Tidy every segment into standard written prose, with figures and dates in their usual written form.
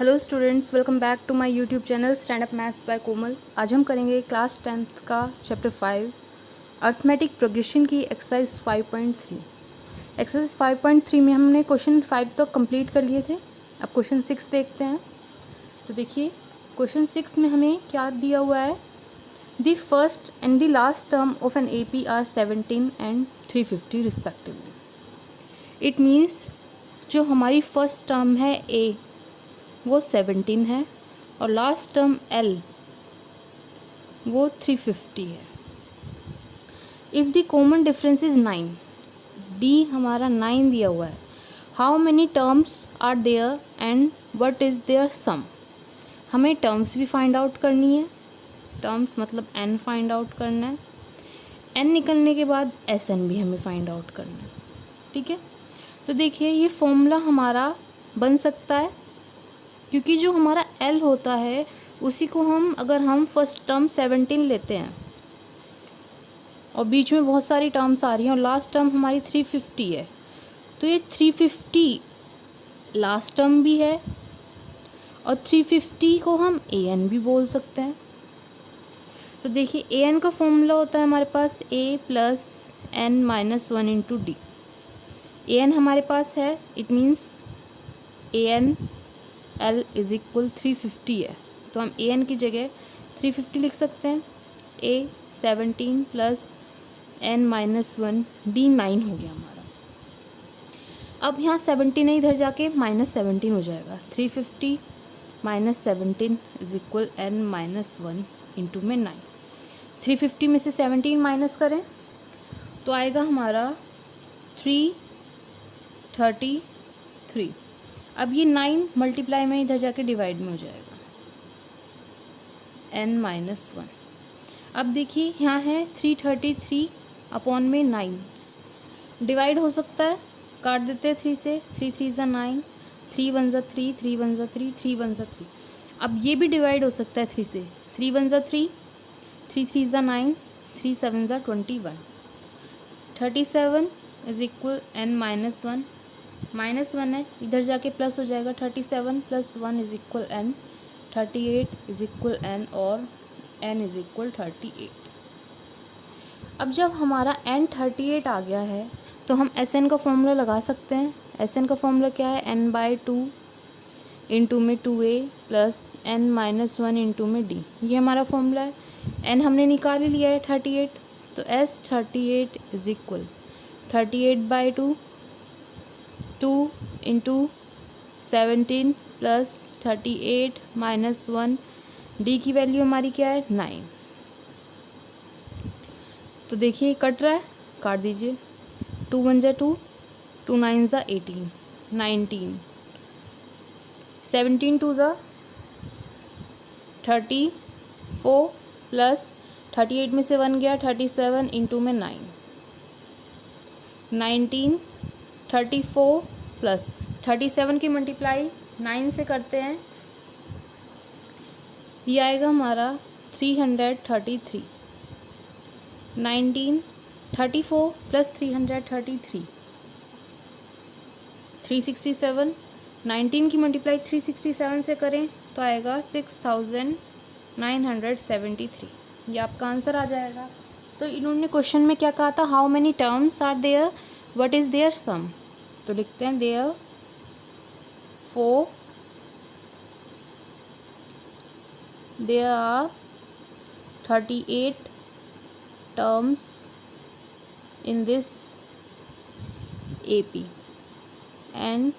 Hello students, welcome back to my YouTube channel stand up maths by Komal. आज हम करेंगे class 10th का chapter 5 arithmetic progression की exercise 5.3। Exercise 5.3 में हमने क्वेश्चन 5 तक कंप्लीट कर लिए थे। अब क्वेश्चन 6 देखते हैं। तो देखिए क्वेश्चन 6 में हमें क्या दिया हुआ है। The first and the last term of an AP are 17 and 350 respectively. It means जो हमारी फर्स्ट टर्म है A वो 17 है और लास्ट टर्म L वो 350 है। If the common difference is 9, D हमारा 9 दिया हुआ है। How many terms are there and what is their sum. हमें टर्म्स भी फाइंड आउट करनी है। टर्म्स मतलब n फाइंड आउट करना है। n निकलने के बाद Sn भी हमें फाइंड आउट करना है। ठीक है, तो देखिए ये फॉर्मूला हमारा बन सकता है क्योंकि जो हमारा L होता है उसी को अगर हम फर्स्ट टर्म 17 लेते हैं और बीच में बहुत सारी टर्म्स आ रही हैं और लास्ट टर्म हमारी 350 है, तो ये 350 लास्ट टर्म भी है और 350 को हम AN भी बोल सकते हैं। तो देखिए AN का फॉर्मूला होता है हमारे पास A plus N minus 1 into D। AN हमारे पास है, it means AN L is equal 350 है, तो हम AN की जगह 350 लिख सकते हैं। A 17 plus N minus 1 D 9 हो गया हमारा। अब यहाँ 17 है, इधर जाके माइनस 17 हो जाएगा। 350 minus 17 is equal N minus 1 into में 9। 350 में से 17 माइनस करें तो आएगा हमारा 333। अब ये 9 मल्टीप्लाई में इधर जाके डिवाइड में हो जाएगा N माइनस 1। अब देखिए यहाँ है 333 अपॉन में 9 डिवाइड हो सकता है, काट देते हैं 3 से। 3 3 ज़ा 9, 3 1 ज़ा 3, 3 1 ज़ा 3, 3 1 ज़ा 3। अब ये भी डिवाइड हो सकता है 3 से। 3 1 ज़ा 3, 3 3 ज़ा 9, 3 7 ज़ा 21। 37 is equal N minus 1। Minus 1 है, इधर जाके प्लस हो जाएगा। 37 plus 1 is equal N। 38 is equal N और N इज इक्वल 38। अब जब हमारा N 38 आ गया है तो हम Sn का फॉर्मूला लगा सकते हैं। Sn का फॉर्मूला क्या है, N बाई 2 इंटू में 2A plus N minus 1 into में D। ये हमारा फॉर्मूला है। N हमने निकाल ही लिया है 38, तो S 38 is equal 38 by 2 into 17 plus 38 minus 1। D की वैल्यू हमारी क्या है, 9। तो देखिए कट रहा है, काट दीजिए। 2 1 ज़ा 2, 2 9 ज़ा 18, 19। 17 2 ज़ा 34 प्लस 38 में से 1 गया, 37 इंटू में 9। 19 34 प्लस 37 की मल्टीप्लाई 9 से करते हैं, ये आएगा हमारा 333। 19 34 प्लस 333 367। 19 की मल्टीप्लाई 367 से करें तो आएगा 6973। ये आपका आंसर आ जाएगा। तो इन्होंने क्वेश्चन में क्या कहा था, how many terms are there, what is their sum. तो लिखते हैं there 4 there are 38 terms in this AP and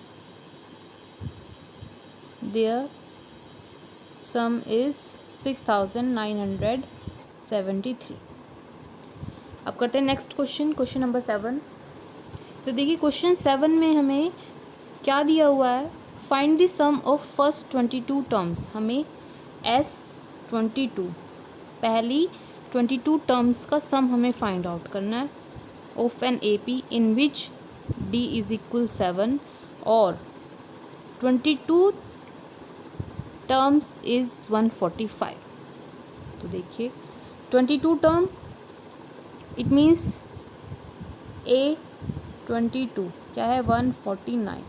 their sum is 6973। अब करते हैं नेक्स्ट क्वेश्चन, क्वेश्चन नंबर 7। तो देखिए क्वेश्चन 7 में हमें क्या दिया हुआ है, find the sum of first 22 terms. हमें S22 पहली 22 टर्म्स का सम हमें फाइंड आउट करना है of an AP in which D is equal 7 और 22 टर्म्स इज़ 145। तो देखिए 22 टर्म इट मीन्स A 22 क्या है, 149।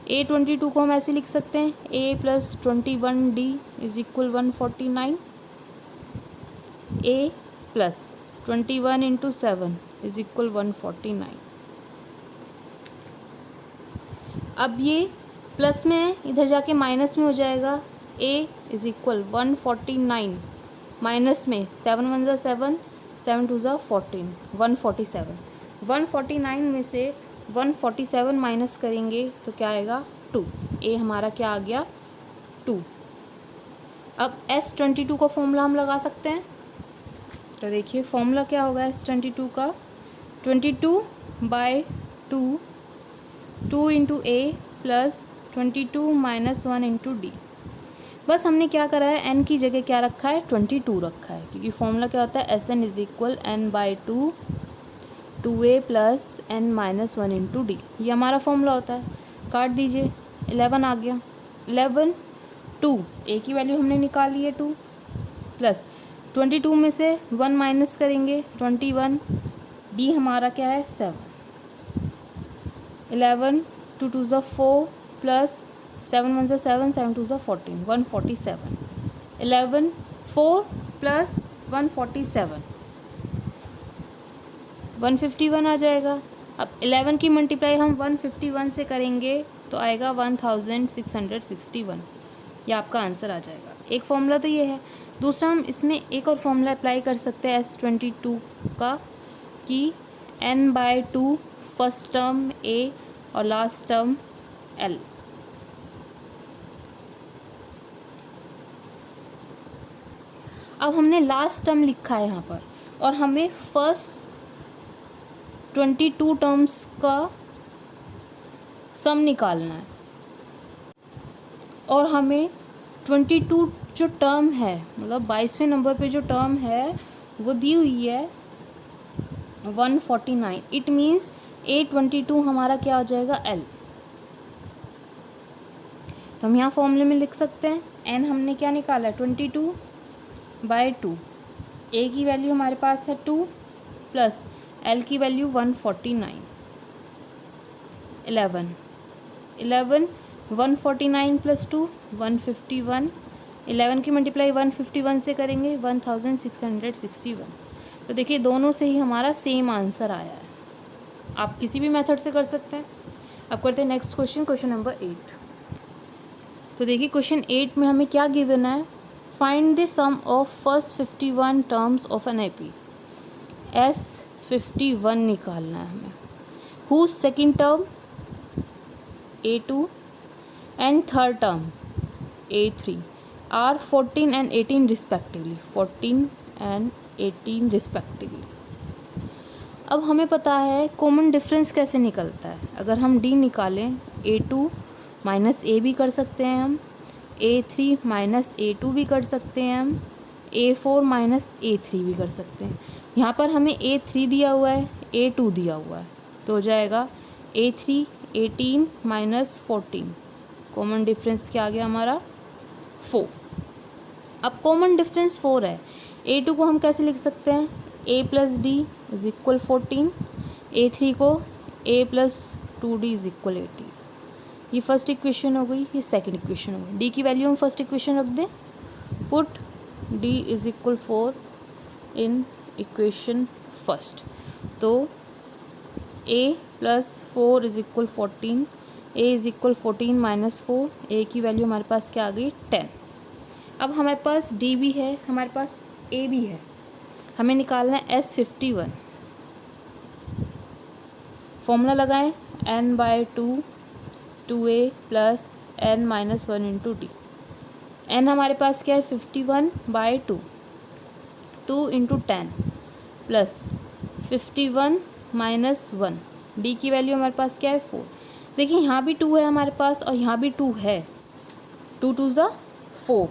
A22 को हम ऐसे लिख सकते हैं A plus 21D is equal 149, A plus 21 into 7 is equal 149। अब ये प्लस में है, इधर जाके माइनस में हो जाएगा। A इज इक्वल 149 माइनस में 7 1 ज़ा 7, 7 2 ज़ा 14, 147। 149 में से 147 माइनस करेंगे तो क्या आएगा 2। A हमारा क्या आ गया 2। अब S22 का फॉर्मूला हम लगा सकते हैं। तो देखिए फॉर्मूला क्या होगा S22 का, 22/2 2 into A plus 22 minus 1 into D। बस हमने क्या करा है, n की जगह क्या रखा है 22 रखा है, क्योंकि फॉर्मूला क्या होता है Sn is equal n/2 2A plus n minus 1 into D. ये हमारा फॉर्मूला होता है। काट दीजिए, 11 आ गया। 11 2 A की वैल्यू हमने निकाल ली है 2 प्लस 22 में से 1 माइनस करेंगे 21, D हमारा क्या है 7। 11 2 2 ज़ा 4 प्लस 7 1 ज़ा 7, 7 2 ज़ा 14, 147। 11 4 प्लस 147 151 आ जाएगा। अब 11 की मल्टीप्लाई हम 151 से करेंगे तो आएगा 1661। ये आपका आंसर आ जाएगा। एक फॉर्मूला तो ये है। दूसरा हम इसमें एक और फॉर्मूला अप्लाई कर सकते हैं S22 का, कि n/2 फर्स्ट टर्म A और लास्ट टर्म L। अब हमने लास्ट टर्म लिखा है यहाँ पर और हमें फर्स्ट 22 टर्म्स का सम निकालना है, और हमें 22 जो टर्म है, मतलब 22वें नंबर पे जो टर्म है वो दी हुई है 149। इट मीन्स A22 हमारा क्या हो जाएगा L। तो हम यहाँ फॉर्मूले में लिख सकते हैं, n हमने क्या निकाला है 22/2। A की वैल्यू हमारे पास है 2 प्लस L की वैल्यू 149। 11 149 प्लस 2 151। 11 की मल्टीप्लाई 151 से करेंगे 1661। तो देखिए दोनों से ही हमारा सेम आंसर आया है। आप किसी भी मेथड से कर सकते हैं। अब करते हैं नेक्स्ट क्वेश्चन, क्वेश्चन नंबर 8। तो देखिए क्वेश्चन 8 में हमें क्या गिवन है, find the sum of first 51 terms of an AP. S51 निकालना है हमें। Whose second term A2 and third term A3 are 14 and 18 respectively. 14 and 18 respectively. अब हमें पता है कॉमन डिफरेंस कैसे निकलता है। अगर हम D निकालें, A2 माइनस A भी कर सकते हैं हम, A3 माइनस A2 भी कर सकते हैं हम, A4 माइनस A3 भी कर सकते हैं। यहाँ पर हमें A3 दिया हुआ है, A2 दिया हुआ है, तो हो जाएगा A3 18 माइनस 14। कॉमन डिफरेंस क्या आ गया हमारा 4। अब कॉमन डिफरेंस 4 है। A2 को हम कैसे लिख सकते हैं, A plus D is equal 14। A3 को A plus 2D is equal 18। ये फर्स्ट इक्वेशन हो गई, ये सेकंड इक्वेशन हो गई। D की वैल्यू हम फर्स्ट इक्वेशन रख दें, put D is equal 4 in equation first. तो A plus 4 is equal 14, A is equal 14 minus 4, A की वैल्यू हमारे पास क्या आ गई 10। अब हमारे पास D भी है, हमारे पास A भी है, हमें निकालना है S51। फॉर्मूला लगाएं, n/2 2A plus n minus 1 into d. n हमारे पास क्या है 51/2, 2 इंटू 10 प्लस 51 माइनस 1। डी की वैल्यू हमारे पास क्या है 4। देखिए यहाँ भी 2 है हमारे पास और यहाँ भी 2 है, 2 2 ज़ा 4,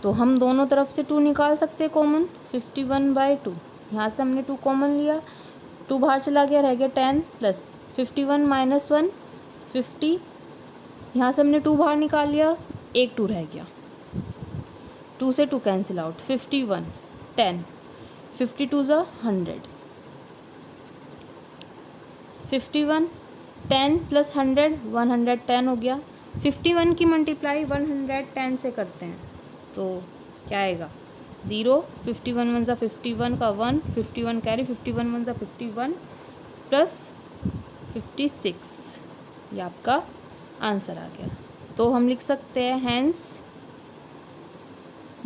तो हम दोनों तरफ से 2 निकाल सकते हैं कॉमन। 51/2, यहाँ से हमने 2 कॉमन लिया, 2 बाहर चला गया, रह गया 10 प्लस 51 माइनस 1 50, यहाँ से हमने 2 बाहर निकाल लिया, एक 2 रह गया, 2 से 2 कैंसिल आउट, 51 10 52 ज़ा 100, 51 10 प्लस 100 110 हो गया। 51 की मल्टीप्लाई 110 से करते हैं तो क्या आएगा 0, 51 वन ज़ा 51 का 1, 51 कैरी, 51 वन ज़ा 51 प्लस 56, ये आपका आंसर आ गया। तो हम लिख सकते हैं hence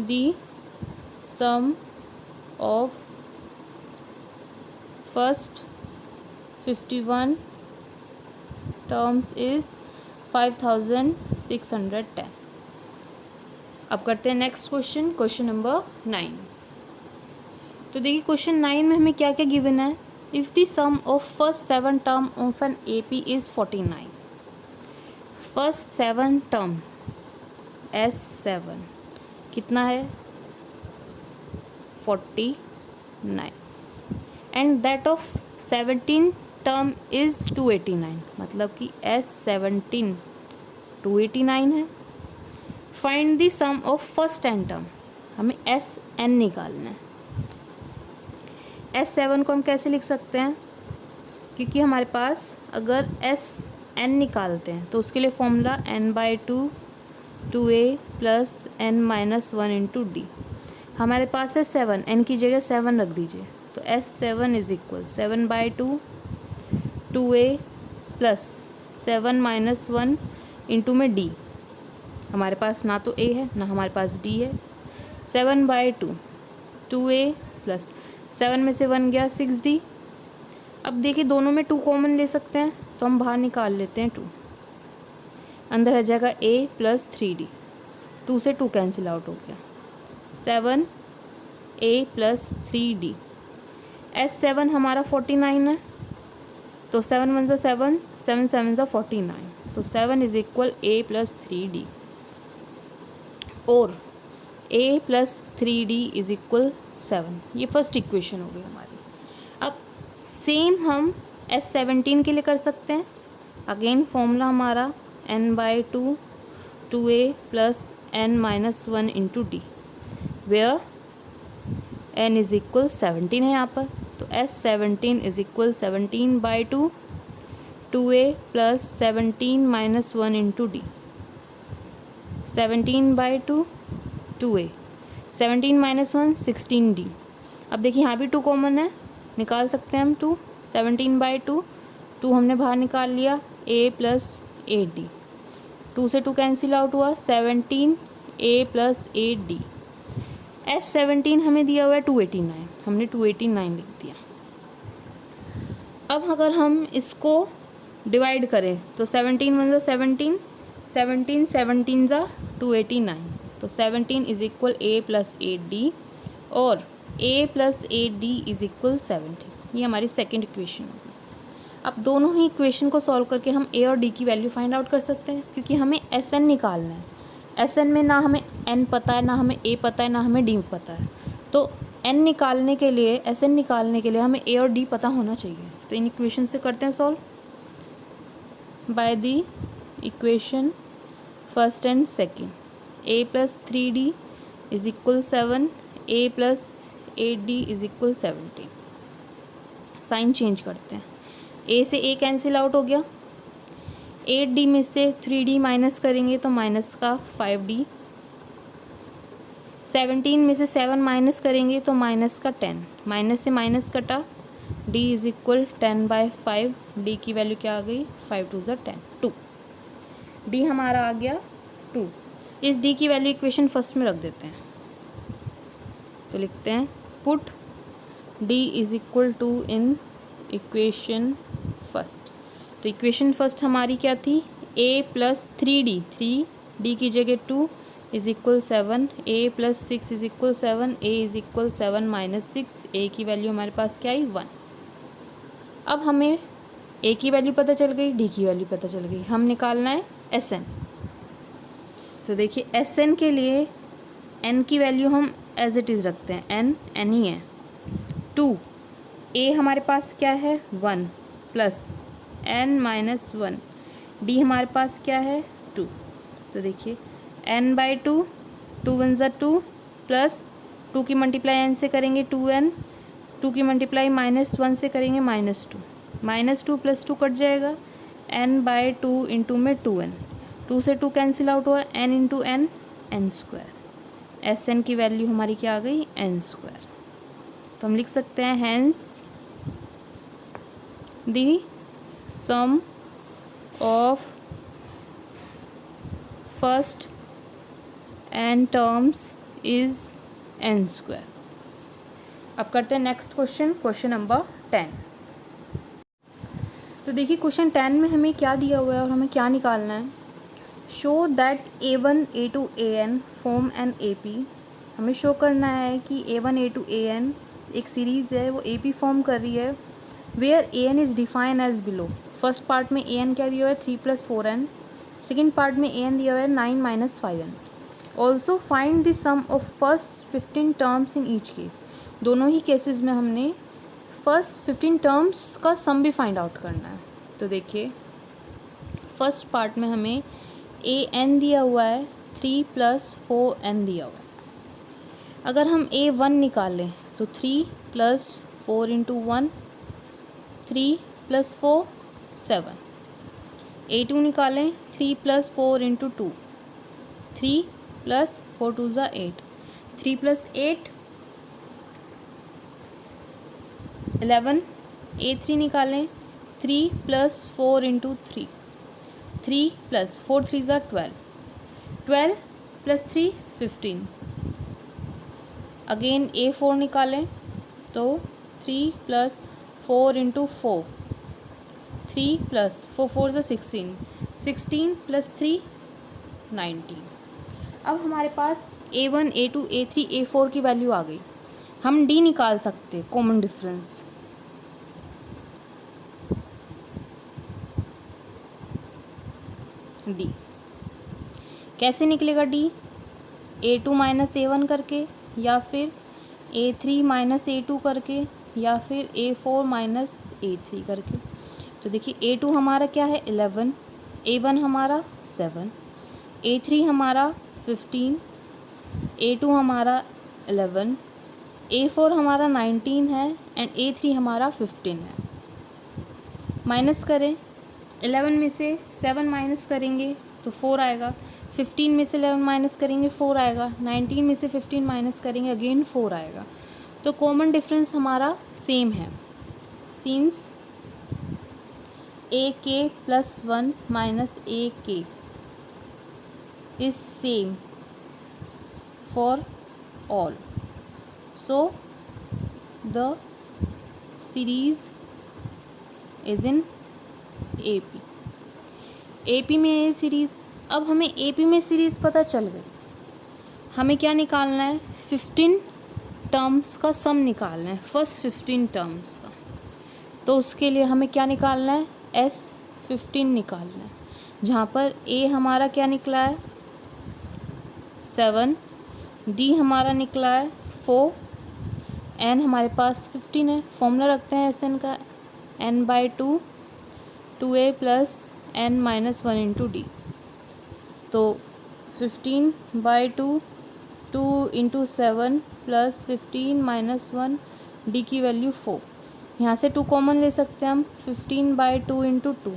the sum of first 51 terms is 5610। अब करते हैं नेक्स्ट क्वेश्चन, क्वेश्चन नंबर 9। तो देखिए क्वेश्चन 9 में हमें क्या क्या गिवन है। If the sum of first 7 term of an AP is 49, first 7 term S7 कितना है 49, and that of 17 term is 289, मतलब कि S17 289 है। Find the sum of first 10 term, हमें SN निकालना है। S7 को हम कैसे लिख सकते हैं, क्योंकि हमारे पास अगर SN निकालते हैं तो उसके लिए formula n/2 2a plus n-1 into D. हमारे पास है 7, n की जगह 7 रख दीजिए, तो S7 is equal 7/2 2a plus 7-1 into में d। हमारे पास ना तो a है ना हमारे पास d है। 7/2 2a प्लस 7 में से 1 गया 6d। अब देखिए दोनों में 2 कॉमन ले सकते हैं तो हम बाहर निकाल लेते हैं 2, अंदर आ जाएगा a प्लस 3d, 2 से 2 कैंसिल आउट हो गया, 7a प्लस 3d। S7 हमारा 49 है, तो 7 1 ज़ा 7, 7 7 ज़ा 49, तो 7 is equal a plus 3d, और a plus 3d is equal 7। ये फर्स्ट इक्वेशन हो गई हमारी। अब सेम हम S17 के लिए कर सकते हैं। अगेन फॉर्मूला हमारा n/2 2a plus n-1 into d, where n is equal 17 है यहाँ पर, तो S17 is equal 17/2 2a plus 17-1 into d, 17/2 2a, 17-1 16d। अब देखिए यहाँ भी 2 कॉमन है, निकाल सकते हैं हम 2, 17/2 2 हमने बाहर निकाल लिया, a प्लस 8d, 2 से 2 कैंसिल आउट हुआ, 17a प्लस 8d। S17 हमें दिया हुआ है 289, हमने 289 लिख दिया। अब अगर हम इसको डिवाइड करें तो 17 1 ज़ा 17, 17 17 ज़ा 289, तो 17 is equal a plus 8d, और a plus 8d is equal 17। ये हमारी सेकेंड इक्वेशन होगी। अब दोनों ही इक्वेशन को सॉल्व करके हम a और d की वैल्यू फाइंड आउट कर सकते हैं, क्योंकि हमें SN निकालना है। SN में ना हमें n पता है, ना हमें a पता है, ना हमें d पता है, तो n निकालने के लिए, SN निकालने के लिए हमें a और d पता होना चाहिए। तो इन इक्वेशन से करते हैं solve by the equation first and second. a plus 3d is equal 7, a plus 8d is equal 17। Sign change करते हैं, a से a कैंसिल आउट हो गया, 8d में से 3d माइनस करेंगे तो माइनस का 5d, 17 में से 7 माइनस करेंगे तो माइनस का 10, माइनस से माइनस कटा, d इज इक्वल 10/5, d की वैल्यू क्या आ गई 5 2 ज़ा 10, 2, d हमारा आ गया 2। इस d की वैल्यू इक्वेशन फर्स्ट में रख देते हैं, तो लिखते हैं put d is equal two in equation first. तो इक्वेशन फर्स्ट हमारी क्या थी, a प्लस 3d, 3d की जगह 2 is equal 7, a plus 6 is equal 7, a is equal 7 minus 6, a की वैल्यू हमारे पास क्या आई 1। अब हमें a की वैल्यू पता चल गई, d की वैल्यू पता चल गई, हम निकालना है SN। तो देखिए SN के लिए n की वैल्यू हम एज इट इज़ रखते हैं, n ही है। 2 a हमारे पास क्या है 1 प्लस n-1, d हमारे पास क्या है 2। तो देखिए n/2, 2 1 ज़ा 2 प्लस 2 की मल्टीप्लाई n से करेंगे 2n, 2 की मल्टीप्लाई -1 से करेंगे -2, -2 प्लस 2 कट जाएगा, n बाय 2 इंटू में 2n, 2 से 2 कैंसिल आउट हुआ, n into n n square, S n की वैल्यू हमारी क्या आ गई एन स्क्वायर। तो हम लिख सकते हैं hence the sum of first n terms is n square. अब करते हैं नेक्स्ट क्वेश्चन, क्वेश्चन नंबर 10। तो देखिए क्वेश्चन 10 में हमें क्या दिया हुआ है और हमें क्या निकालना है। Show that A1 A2 AN form an AP। हमें शो करना है कि A1 A2 AN एक सीरीज़ है, वो AP फॉर्म कर रही है, where AN is define as below. First part में AN क्या दिया हुआ है 3 + 4n, सेकेंड पार्ट में AN दिया हुआ है 9 - 5n। Also find the sum of first 15 terms in each case. दोनों ही केसेस में हमने फर्स्ट 15 टर्म्स का सम भी फाइंड आउट करना है। तो देखिए फर्स्ट पार्ट में हमें AN दिया हुआ है 3 + 4n दिया हुआ है। अगर हम A1 निकालें तो 3 + 4 इंटू 1, 3 + 4 7। A2 निकालें 3 + 4 इंटू 2, 3 + 4 2 = 8, 3 + 8 11। A3 निकालें 3 + 4 इंटू 3, 3 + 4 3 = 12, 12 + 3 15। अगेन A4 निकालें तो 3 + 4 इंटू 4, 3 + 4 4 = 16, 16 + 3 19। अब हमारे पास A1 A2 A3 A4 की वैल्यू आ गई। हम D निकाल सकते, कॉमन डिफरेंस। D कैसे निकलेगा D? A2 - A1 करके, या फिर A3 - A2 करके, या फिर A4 - A3 करके। तो देखिए A2 हमारा क्या है 11, A1 हमारा 7, A3 हमारा 15, A2 हमारा 11, A4 हमारा 19 है एंड A3 हमारा 15 है। माइनस करें, 11 में से 7 माइनस करेंगे तो 4 आएगा, 15 में से 11 माइनस करेंगे 4 आएगा, 19 में से 15 माइनस करेंगे अगेन 4 आएगा। तो कॉमन डिफरेंस हमारा सेम है। Since AK + 1 - AK is same for all, so the series is in AP। AP में ये सीरीज़। अब हमें AP में सीरीज़ पता चल गई, हमें क्या निकालना है 15 टर्म्स का सम निकालना है, फर्स्ट 15 टर्म्स का। तो उसके लिए हमें क्या निकालना है S15 निकालना है, जहाँ पर A हमारा क्या निकला है 7, D हमारा निकला है 4, N हमारे पास 15 है। फॉर्मूला रखते हैं SN का, n/2 2A + n - 1 into D। तो 15/2 2 इंटू 7 + 15 - 1, D की वैल्यू 4। यहाँ से 2 कॉमन ले सकते हैं हम, 15/2 इंटू 2,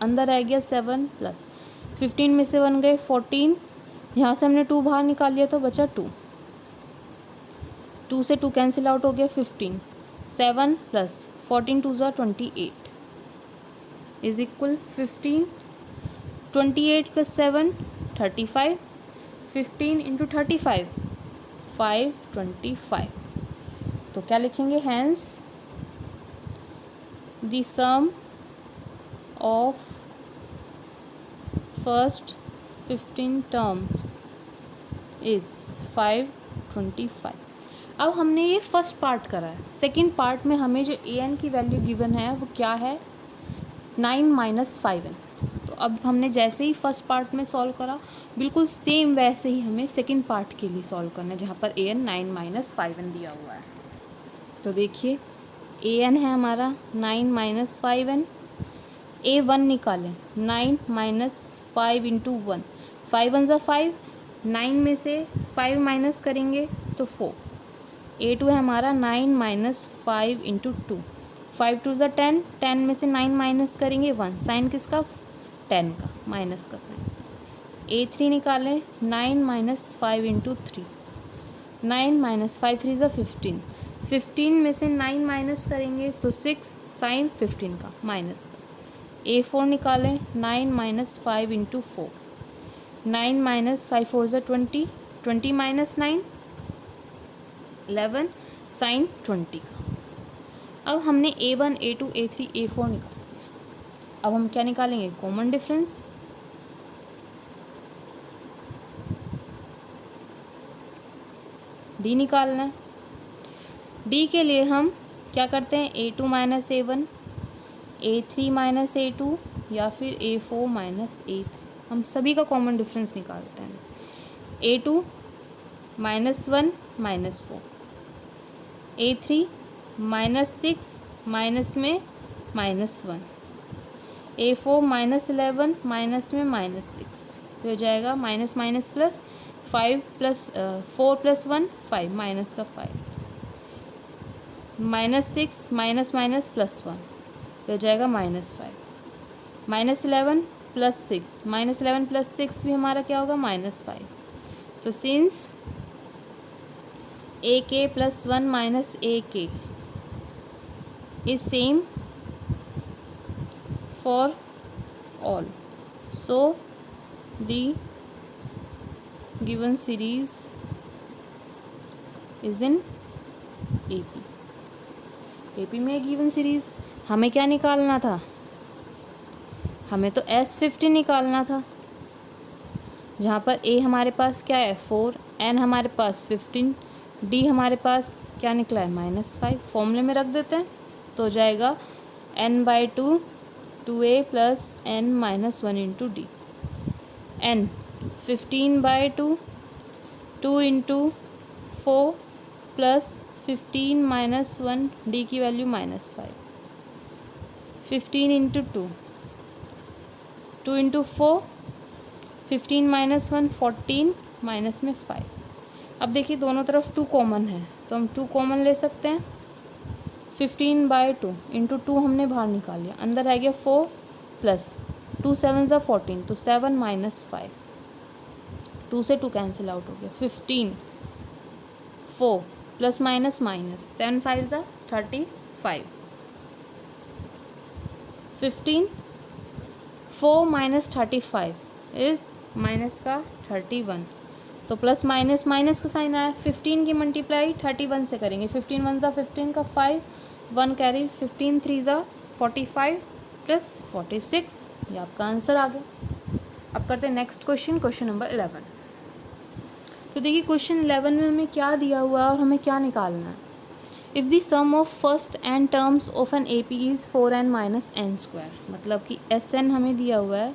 अंदर रह गया 7 प्लस 15 में से 1 गए 14, यहाँ से हमने 2 बाहर निकाल लिया तो बचा 2, 2 से 2 कैंसिल आउट हो गया 15, 7 + 14 2 = 28 इज इक्वल 15, 28 + 7 35, 15 इंटू 35 525। तो क्या लिखेंगे hence the sum of first 15 terms is 525। अब हमने ये फर्स्ट पार्ट करा है, सेकेंड पार्ट में हमें जो AN की वैल्यू गिवन है वो क्या है 9 - 5n। तो अब हमने जैसे ही फर्स्ट पार्ट में सॉल्व करा, बिल्कुल सेम वैसे ही हमें सेकंड पार्ट के लिए सॉल्व करना है, जहाँ पर AN 9 - 5n दिया हुआ है। तो देखिए AN है हमारा 9 - 5n, A1 निकालें 9 - 5 इंटू 1, 5 1 = 5, 9 में से 5 माइनस करेंगे तो 4। A2 है हमारा 9 - 5 इंटू 2, 5 टू ज़ा 10, 10 में से 9 माइनस करेंगे 1, साइन किसका 10 का, माइनस का साइन। A3 निकालें, 9 माइनस 5 इंटू 3, 9 माइनस 5 3 ज़ा 15, 15 में से 9 माइनस करेंगे तो 6, साइन 15 का, माइनस का। A4 निकालें, 9 माइनस 5 इंटू 4, 9 माइनस 5 4 ज़ा 20, 20 माइनस 9 11, साइन 20 का। अब हमने A1 A2 A3 A4 निकाल लिया। अब हम क्या निकालेंगे, कॉमन डिफरेंस। D निकालना है। D के लिए हम क्या करते हैं, A2 minus A1, A3 minus A2 या फिर A4 माइनस A3, हम सभी का कॉमन डिफरेंस निकालते हैं। A2 minus 1 minus 4, A3 minus 6 minus में माइनस 1, A4 माइनस 11 माइनस में माइनस 6, तो हो जाएगा minus minus plus 5 plus 4 plus 1 5, minus का 5, माइनस 6 माइनस माइनस प्लस 1, तो हो जाएगा minus 5, minus 11 plus 6, minus 11 plus 6 भी हमारा क्या होगा, माइनस 5। तो since AK plus 1 minus AK is same for all, so the given series is in AP। AP में गिवन सीरीज हमें क्या निकालना था, हमें तो S15 निकालना था, जहाँ पर A हमारे पास क्या है 4, N हमारे पास 15, D हमारे पास क्या निकला है -5, फॉर्मूले में रख देते हैं तो हो जाएगा n/2 2A plus n minus 1 into d, n 15/2 2 into 4 plus 15 minus 1, D की value -5, 15 into 2, 2 into 4, 15 minus 1 14 minus में 5। अब देखिए दोनों तरफ 2 कॉमन है तो हम 2 कॉमन ले सकते हैं। 15/2 इंटू 2 हमने बाहर निकाल लिया, अंदर आ गया 4 प्लस 2 7 ज़ा 14, तो 7 माइनस 5, 2 से 2 कैंसिल आउट हो गया, 15 4 प्लस माइनस माइनस 7 5 ज़ा 35, 15 4 माइनस 35 इज़ माइनस का 31, तो प्लस माइनस माइनस का साइन आया, 15 की मल्टीप्लाई 31 से करेंगे, 15 1 ज़ा 15 का 5 1 कैरी, 15 3 ज़ा 45 प्लस 46, ये आपका आंसर आ गया। अब करते हैं नेक्स्ट क्वेश्चन, क्वेश्चन नंबर 11। तो देखिए क्वेश्चन 11 में हमें क्या दिया हुआ है और हमें क्या निकालना है। If the sum of first n terms of an A P is 4n minus n square, मतलब कि Sn हमें दिया हुआ है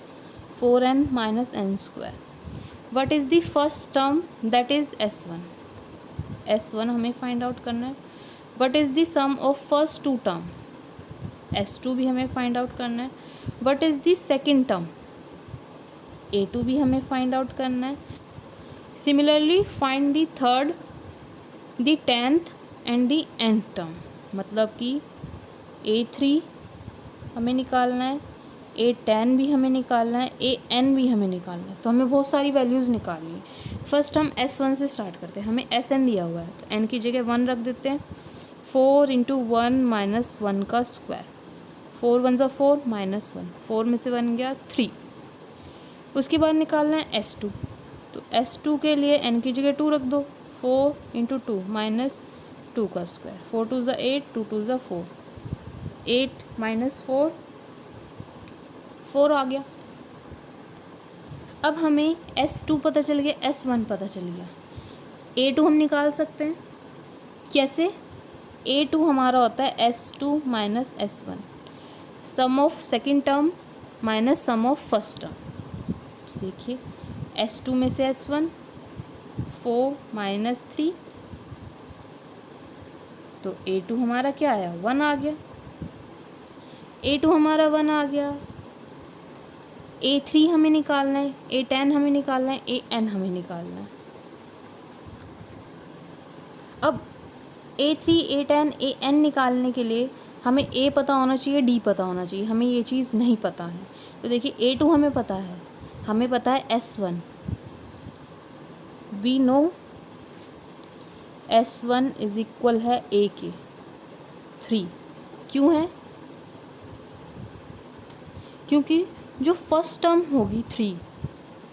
4n minus n square, what is the first term that is S1, S1 हमें फाइंड आउट करना है। What is the sum of first 2 term, S2 भी हमें फाइंड आउट करना है। What is the second term, A2 भी हमें find out करना है। Similarly find the third, the 10th and the nth term, मतलब कि A3 हमें निकालना है, A10 भी हमें निकालना है, AN भी हमें निकालना है, तो हमें बहुत सारी वैल्यूज़ निकालनी है। फर्स्ट हम S1 से स्टार्ट करते हैं, हमें Sn दिया हुआ है तो n की जगह 1 रख देते हैं। 4 इंटू 1 माइनस 1 का स्क्वायर, 4 1 ज़ा 4 माइनस 1, 4 में से 1 गया 3। उसके बाद निकालना है S2, तो S2 के लिए n की जगह 2 रख दो, 4 इंटू 2 माइनस 2 का स्क्वायर, 4 2 ज़ा 8 2 2 ज़ा 4, 8 माइनस 4 4 आ गया। अब हमें S2 पता चल गया, S1 पता चल गया, A2 हम निकाल सकते हैं। कैसे, A2 हमारा होता है S2 minus S1, sum of second term minus sum of first term. तो देखिए S2 में से S1 4 माइनस 3, तो A2 हमारा क्या आया 1 आ गया, A2 हमारा 1 आ गया। A3 हमें निकालना है, A10 हमें निकालना है, AN हमें निकालना है। अब A3 A10 AN निकालने के लिए हमें ए पता होना चाहिए, डी पता होना चाहिए, हमें ये चीज़ नहीं पता है। तो देखिए A2 हमें पता है, हमें पता है S1, we know S1 is equal है A के 3। क्यों है? क्योंकि जो फर्स्ट टर्म होगी 3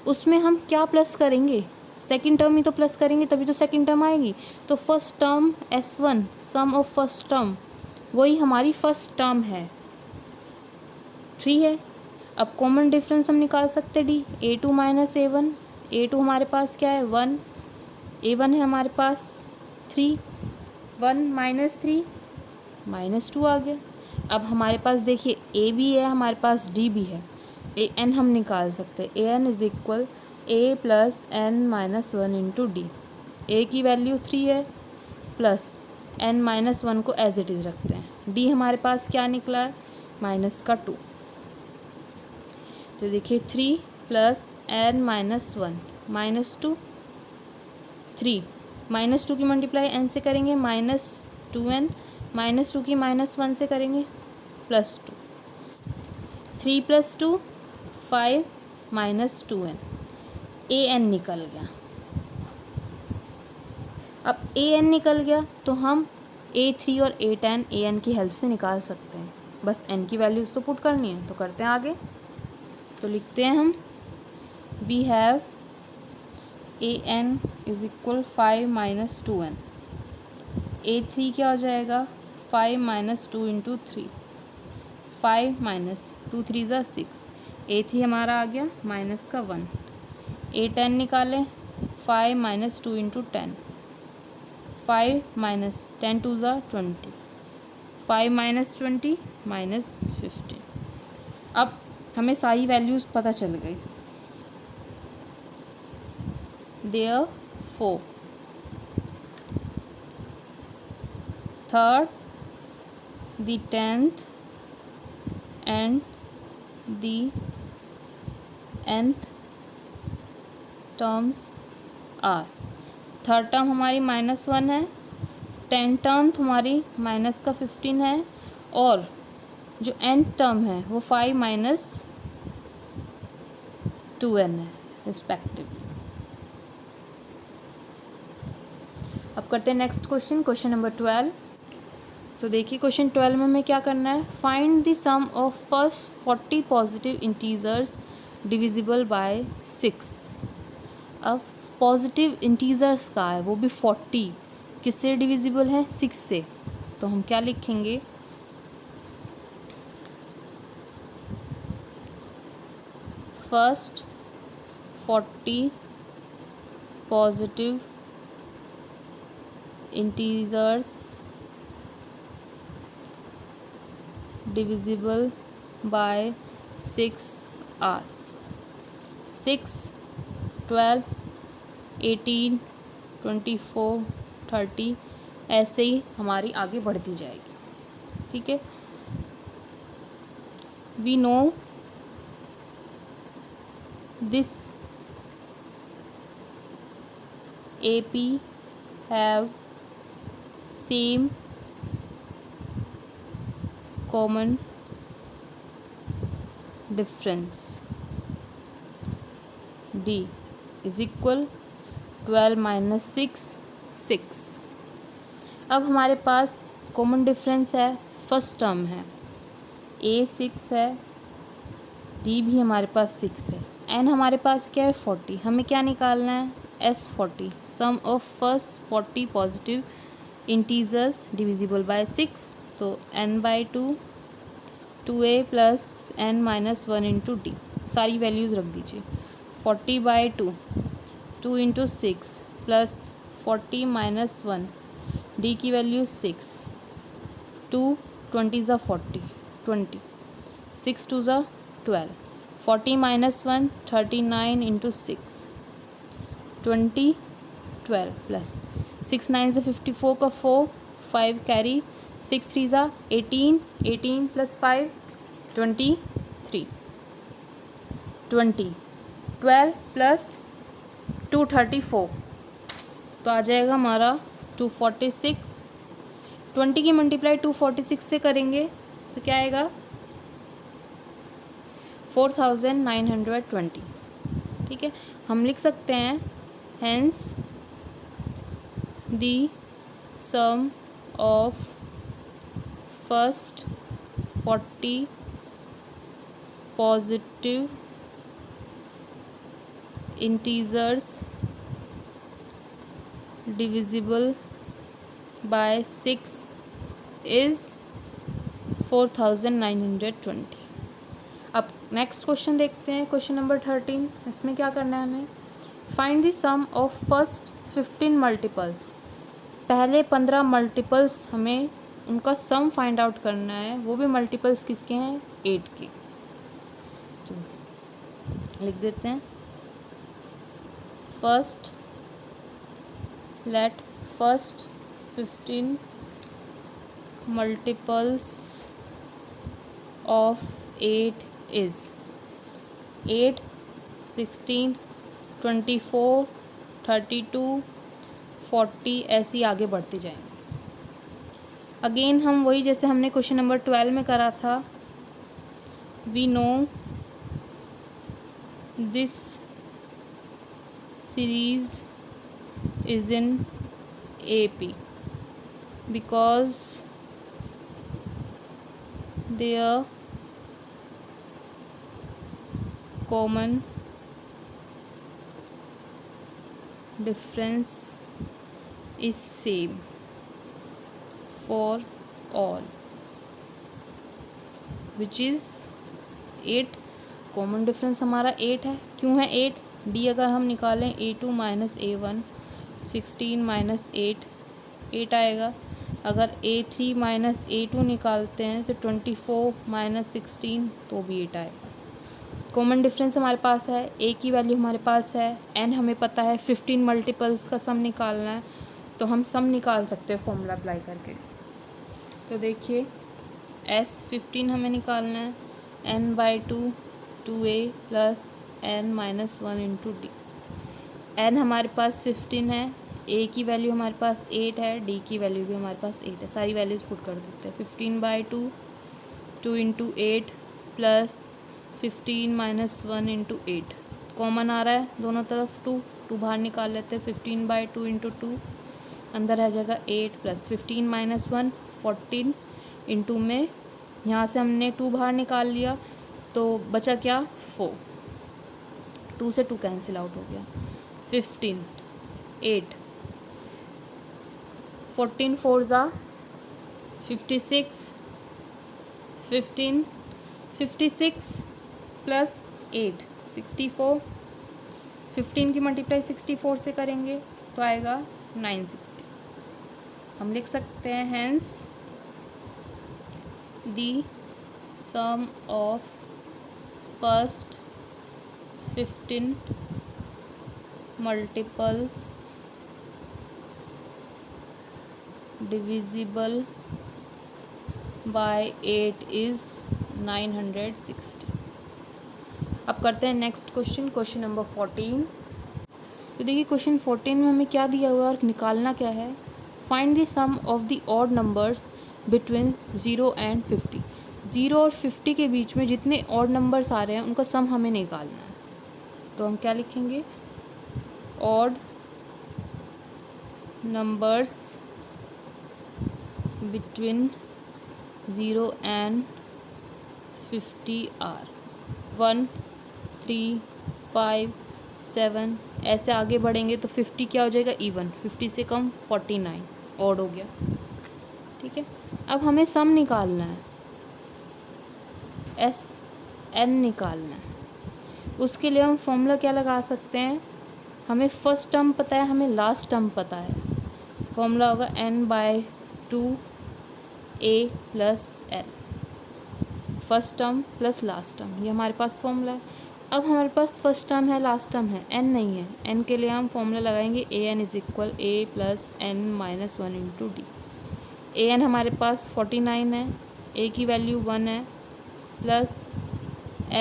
उसमें हम क्या प्लस करेंगे, सेकंड टर्म ही तो प्लस करेंगे, तभी तो सेकंड टर्म आएगी। तो first term S1 sum of first term वही हमारी फर्स्ट टर्म है, 3 है। अब कॉमन डिफरेंस हम निकाल सकते D, A2 minus A1। A2 हमारे पास क्या है 1, A1 है हमारे पास 3, 1 माइनस 3 -2 आ गया। अब हमारे पास देखिए A भी है, हमारे पास D भी है, AN हम निकाल सकते हैं। AN is equal A plus N minus 1 into D. A की वैल्यू 3 है प्लस N माइनस 1 को एज इट इज़ रखते हैं। D हमारे पास क्या निकला है -2। तो देखिए 3 प्लस N माइनस 1 -2, 3 -2 की मल्टीप्लाई N से करेंगे -2N, -2 की -1 से करेंगे +2, 3 + 2 5 -2N। AN निकल गया। अब AN निकल गया तो हम A3 और A10 AN की हेल्प से निकाल सकते हैं। बस N की वैल्यूज़ तो पुट करनी है, तो करते हैं आगे। तो लिखते हैं हम we have AN is equal 5 - 2N। A3 क्या हो जाएगा 5 - 2 इंटू 3, 5 - 2 3 ज़ा 6। A3 हमारा आ गया -1। A10 निकालें 5 - 2 इंटू 10, 5 - 10 2 ज़ा 20, 5 - 20 -15। अब हमें सारी वैल्यूज़ पता चल गई। Therefore third, the 10th and the nth terms are. Third term हमारी -1 है, 10 टर्म हमारी -15 है, और जो nth टर्म है वो 5 - 2N है रिस्पेक्टिवली। अब करते हैं नेक्स्ट क्वेश्चन, क्वेश्चन नंबर 12। तो देखिए क्वेश्चन 12 में हमें क्या करना है, find the sum of first 40 positive integers divisible by 6। अब पॉजिटिव इंटीजर्स का है, वो भी 40, किससे डिविजिबल है 6 से। तो हम क्या लिखेंगे, first 40 positive integers divisible by 6 are 6, 12, 18, 24, 30, ऐसे ही हमारी आगे बढ़ती जाएगी। ठीक है, we know this AP have same common difference D is equal 12 - 6 6। अब हमारे पास कॉमन डिफरेंस है, फर्स्ट टर्म है A 6 है, D भी हमारे पास 6 है, N हमारे पास क्या है 40। हमें क्या निकालना है S40, sum of first 40 positive integers divisible by 6। तो n/2 2a plus n - 1 into D, सारी वैल्यूज़ रख दीजिए। 40/2 2 इंटू 6 प्लस 40 - 1, डी की वैल्यू 6, 2 20 ज़ा 40 20, 6 2 ज़ा 12, 40 - 1 39 इंटू 6 20 12 प्लस 6 9 ज़ा 54 का 4 5 कैरी, 6 3 ज़ा 18 18 प्लस 5 23 20 12 प्लस 2 34, तो आ जाएगा हमारा 246 20 की मल्टीप्लाई 246 से करेंगे तो क्या आएगा 4920। ठीक है, हम लिख सकते हैं hence the sum of first 40 positive integers divisible by 6 is 4920। अब नेक्स्ट क्वेश्चन देखते हैं, क्वेश्चन नंबर 13। इसमें क्या करना है हमें, find the sum of first 15 multiples. पहले 15 मल्टीपल्स हमें उनका सम फाइंड आउट करना है, वो भी मल्टीपल्स किसके हैं, 8 के। तो लिख देते हैं first, let first 15 multiples of 8 is 8, 16, 24, 32, 40, ऐसे ही आगे बढ़ते जाएंगे। अगेन हम वही जैसे हमने क्वेश्चन नंबर 12 में करा था, we know this series is in AP because their common difference is same for all, which is 8। Common difference हमारा 8 है। क्यों है 8? डी अगर हम निकालें A2 माइनस A1, 16 माइनस 8 आएगा। अगर A3 माइनस A2 निकालते हैं तो 24 माइनस 16 तो भी 8 आएगा। कॉमन डिफरेंस हमारे पास है, ए की वैल्यू हमारे पास है, एन हमें पता है, 15 मल्टीपल्स का सम निकालना है, तो हम सम निकाल सकते हैं फॉर्मूला अप्लाई करके। तो देखिए S15 हमें निकालना है, n/2 2a plus n minus 1 into D. N हमारे पास 15 है, ए की वैल्यू हमारे पास 8 है, डी की वैल्यू भी हमारे पास 8 है। सारी वैल्यूज़ पुट कर देते हैं। 15/2 2 into 8 plus 15 minus 1 into 8। Common आ रहा है दोनों तरफ 2 बाहर निकाल लेते हैं। 15/2 इंटू 2 अंदर आ जाएगा 8 प्लस 15 माइनस 1 14 इंटू में यहाँ से हमने 2 बाहर निकाल लिया तो बचा क्या 4। 2 से 2 कैंसिल आउट हो गया। 15 8 14 4 ज़ा 56 15 56 प्लस 8 64। 15 की मल्टीप्लाई 64 से करेंगे तो आएगा 960। हम लिख सकते हैं hence the sum of first 15 multiples divisible by 8 is 960। अब करते हैं नेक्स्ट क्वेश्चन, क्वेश्चन नंबर 14। तो देखिए क्वेश्चन 14 में हमें क्या दिया हुआ है और निकालना क्या है, find the sum of the odd numbers between 0 and 50। 0 और 50 के बीच में जितने ऑड नंबर्स आ रहे हैं उनका सम हमें निकालना है। तो हम क्या लिखेंगे, odd numbers between 0 and 50 are 1 3 5 7। ऐसे आगे बढ़ेंगे तो 50 क्या हो जाएगा इवन, 50 से कम 49 ऑड हो गया। ठीक है, अब हमें सम निकालना है, SN निकालना है। उसके लिए हम फॉर्मूला क्या लगा सकते हैं, हमें फर्स्ट टर्म पता है, हमें लास्ट टर्म पता है। फॉर्मूला होगा n/2 a plus n, first term plus last term, ये हमारे पास फॉर्मूला है। अब हमारे पास फर्स्ट टर्म है, लास्ट टर्म है, n नहीं है। n के लिए हम फॉर्मूला लगाएंगे an is equal a plus n minus 1 into D. an हमारे पास 49 है, a की वैल्यू 1 है, प्लस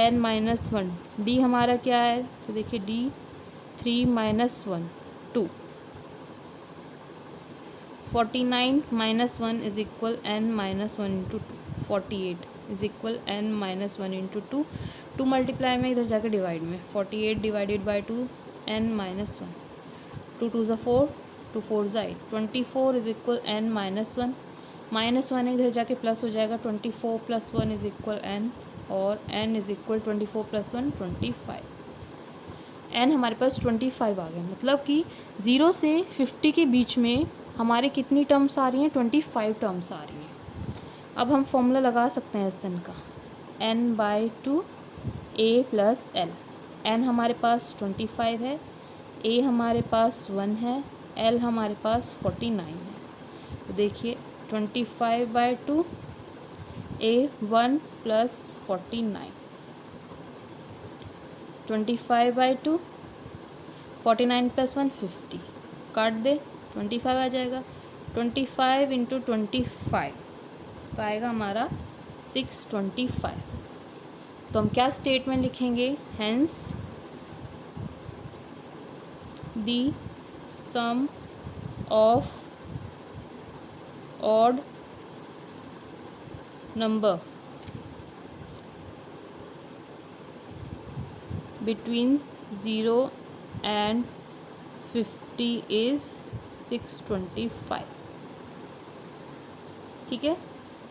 n माइनस 1। डी हमारा क्या है, तो देखिए D 3 minus 1 2। 49 minus 1 is equal n minus 1 into 48 is equal n minus 1 into 2, 2 multiply में इधर जाके डिवाइड में 48 डिवाइडेड बाई 2 n माइनस 1, 2 2 ज़ा 4, 2 4 ज़ा 8, 24 is equal n minus 1, minus 1 इधर जाके प्लस हो जाएगा 24 प्लस 1 इज इक्वल n, और n is equal 24 plus 1 25, n हमारे पास 25 आ गया। मतलब कि 0 से 50 के बीच में हमारे कितनी टर्म्स आ रही हैं, 25 टर्म्स आ रही हैं। अब हम फॉर्मूला लगा सकते हैं इस n का, n/2 a plus l। n हमारे पास 25 है, a हमारे पास 1 है, l हमारे पास 49 है। तो देखिए 25/2 a 1 प्लस 49, 25/2 49 प्लस 1 50, काट दे 25 आ जाएगा। 25 इंटू 25 तो आएगा हमारा 625। तो हम क्या स्टेटमेंट लिखेंगे, hence the sum of odd number between 0 and 50 is 625। ठीक है,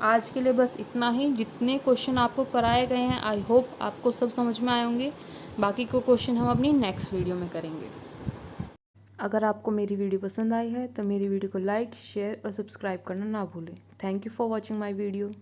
आज के लिए बस इतना ही। जितने क्वेश्चन आपको कराए गए हैं आई होप आपको सब समझ में आए होंगे। बाकी को क्वेश्चन हम अपनी नेक्स्ट वीडियो में करेंगे। अगर आपको मेरी वीडियो पसंद आई है तो मेरी वीडियो को लाइक, शेयर और सब्सक्राइब करना ना भूलें। Thank you for watching my video.